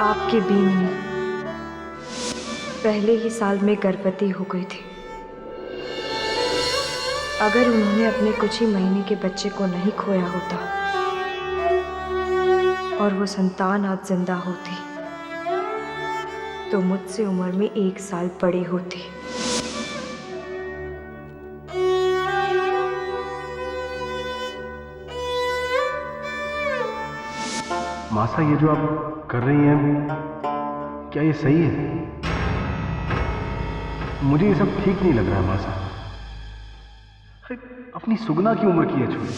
आपकी बीवी पहले ही साल में गर्भवती हो गई थी। अगर उन्होंने अपने कुछ ही महीने के बच्चे को नहीं खोया होता और वो संतान आज जिंदा होती तो मुझसे उम्र में 1 साल बड़ी होती। मासा, ये जो आप कर रही हैं, क्या ये सही है? मुझे ये सब ठीक नहीं लग रहा है मासा। अरे, अपनी सुगना की उम्र की है छोड़ी।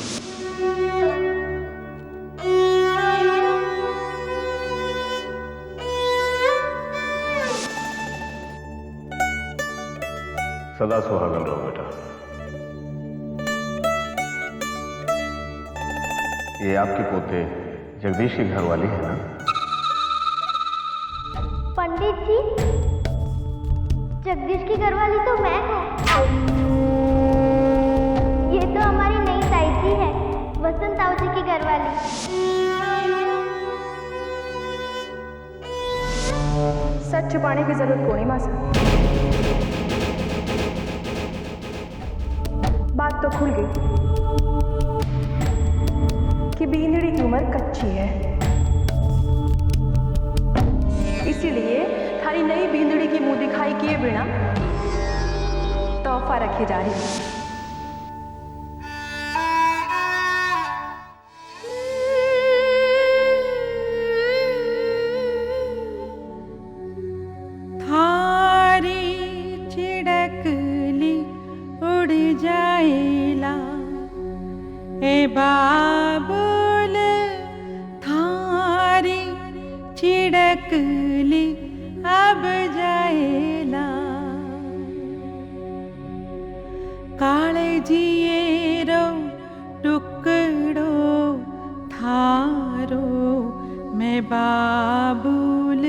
सदा सुहागन रहो बेटा। ये आपके पोते जगदीश की घरवाली है ना? पंडित जी, जगदीश की घरवाली तो मैं हूँ। ये तो हमारी नई ताई जी है, वसंत ताऊ जी की घरवाली। सच छुपाने की जरूरत को नहीं मासा। बात तो खुल गई कि बींदड़ी की उम्र कच्ची है, इसीलिए थारी नई बींदड़ी की मुंह दिखाई किए बिना तोहफा रखी जा रही है। थारी चिड़कली उड़ जाएला ए बाबुल, थारी चिड़कली अब जाएला। काले जिएरो टुकड़ो थारो मैं बाबुल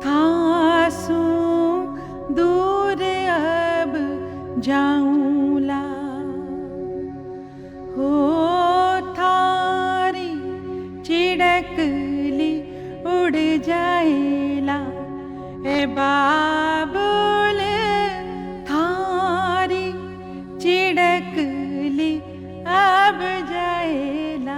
थासू दूर अब जाऊंला। हो थारी चिड़कली उड़ जाएला ए बाबुल, थारी चिड़कली अब जाएला।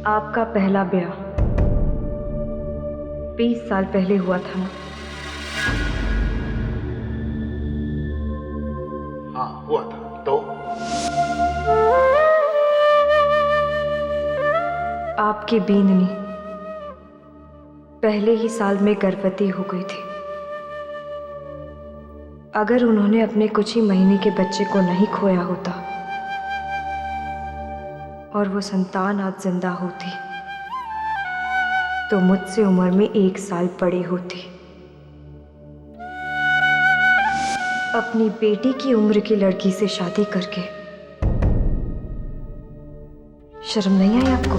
आपका पहला ब्याह 20 साल पहले हुआ था ना? हाँ, हुआ था। तो आपकी बींदनी पहले ही साल में गर्भवती हो गई थी। अगर उन्होंने अपने कुछ ही महीने के बच्चे को नहीं खोया होता और वो संतान आज जिंदा होती तो मुझसे उम्र में 1 साल बड़ी होती। अपनी बेटी की उम्र की लड़की से शादी करके शर्म नहीं आई आपको?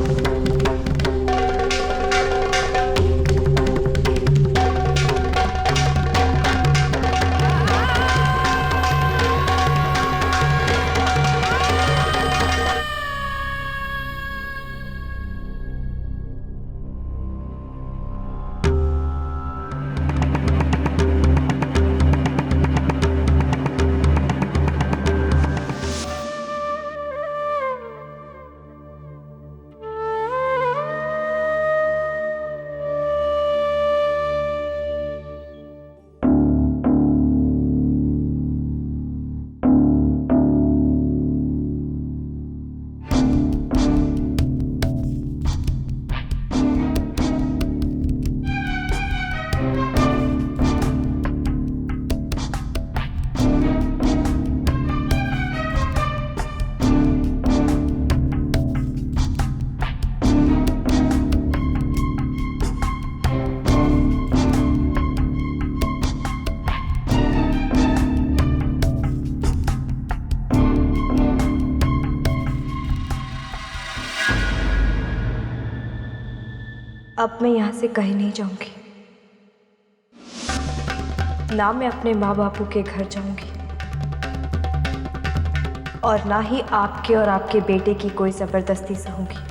अब मैं यहाँ से कहीं नहीं जाऊंगी, ना मैं अपने माँ बापू के घर जाऊंगी और ना ही आपके और आपके बेटे की कोई जबरदस्ती सहूंगी।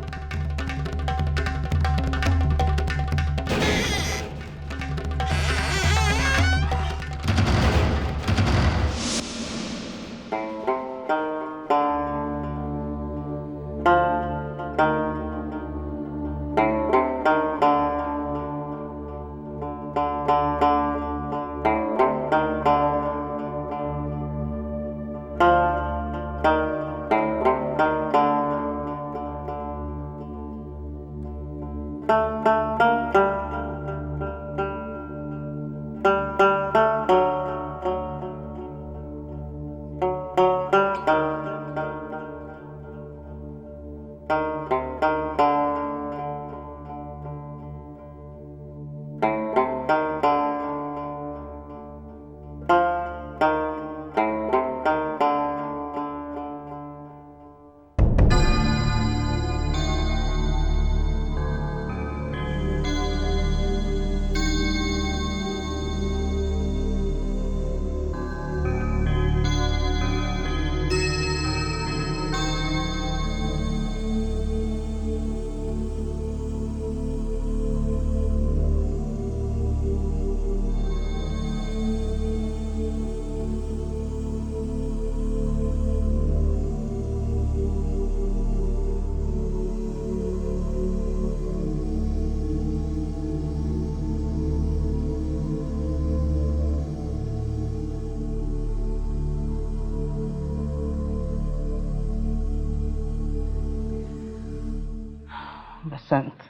बसंत,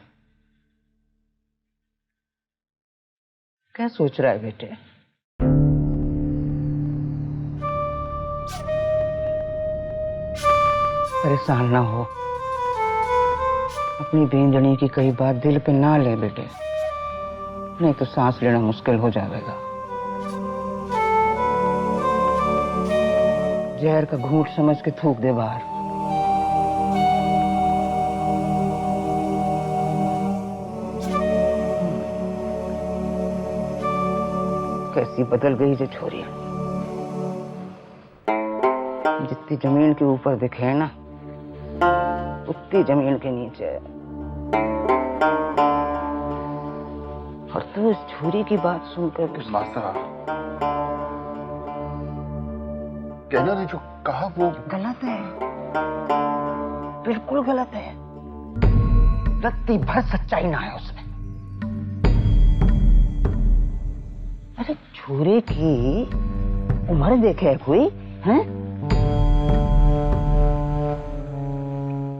क्या सोच रहा है बेटे? परेशान ना हो, अपनी बेंजनी की कई बात दिल पे ना ले बेटे, नहीं तो सांस लेना मुश्किल हो जाएगा। जहर का घूंट समझ के थूक दे बाहर। कैसी बदल गई जो छोरी, जितनी जमीन के ऊपर दिखे ना उतनी जमीन के नीचे है। और तू इस छोरी की बात सुनकर मासा, कहना ने जो कहा वो गलत है, बिल्कुल गलत है। रत्ती भर सच्चाई ना है उसमें। अरे छोरे की उम्र देखे है कोई, हैं?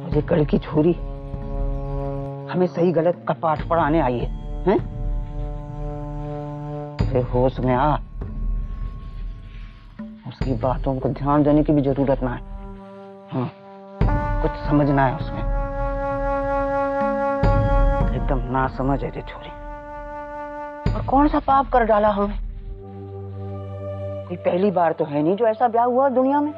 मुझे कल की छोरी हमें सही गलत का पाठ पढ़ाने आई है, हैं? अरे होश में आ, उसकी बातों को ध्यान देने की भी जरूरत ना है। हाँ, कुछ समझना है उसमें। एकदम ना समझ है ये छोरी। और कौन सा पाप कर डाला हमने? कोई पहली बार तो है नहीं जो ऐसा ब्याह हुआ दुनिया में।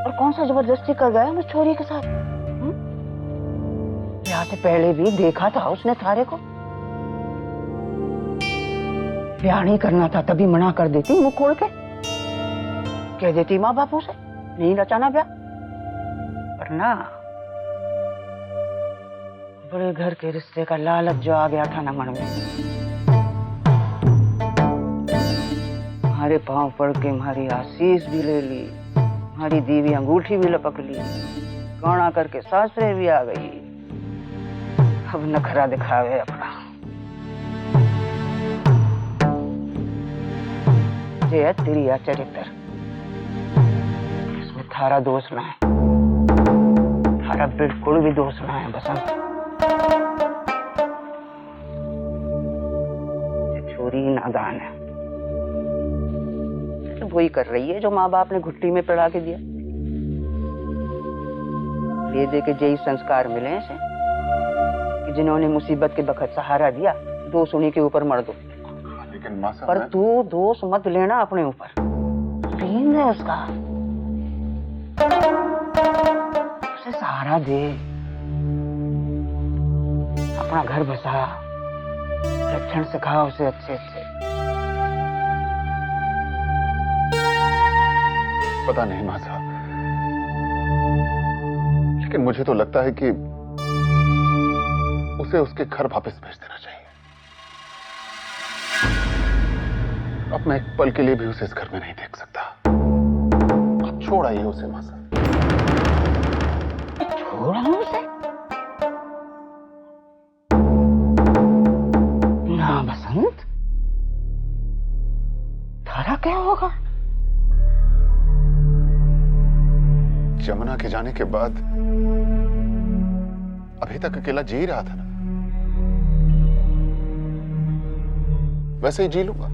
और कौन सा जबरदस्ती कर गया हम उस छोरी के साथ? ब्याह से पहले भी देखा था उसने थारे को। ब्याह नहीं करना था तभी मना कर देती, मुंह खोल के कह देती माँ बापों से नहीं रचाना ब्याह। पर ना, बड़े घर के रिश्ते का लालच जो आ गया था ना मन में, हमारे पांव पड़ के हमारी आशीष भी ले ली, हमारी दीवी अंगूठी भी लपक ली, गौना करके सासरे भी आ गई। अब नखरा दिखावे अपना। ये है तेरी चरित्र, इसमें थारा दोष ना है, थारा बिल्कुल भी दोष ना है बसंत। ये छोरी नादान है, तो वही कर रही है जो माँ बाप ने घुट्टी में पड़ा के दिया। ये दे के यही संस्कार मिले इसे कि जिन्होंने मुसीबत के बखत सहारा दिया, दोष उन्हीं के ऊपर मर दो। लेकिन मासा, पर तू दोष मत लेना अपने ऊपर, प्रेम है उसका, उसे सहारा दे, अपना घर बसा, लक्षण सिखा उसे अच्छे अच्छे। पता नहीं मां साहब, लेकिन मुझे तो लगता है कि उसे उसके घर वापस भेज देना चाहिए। अब मैं एक पल के लिए भी उसे इस घर में नहीं देख सकता। आप छोड़ आइए उसे मां साहब। छोड़ा उसे? ना बसंत, थारा क्या होगा? जमुना के जाने के बाद अभी तक अकेला जी ही रहा था ना, वैसे ही जी लूंगा।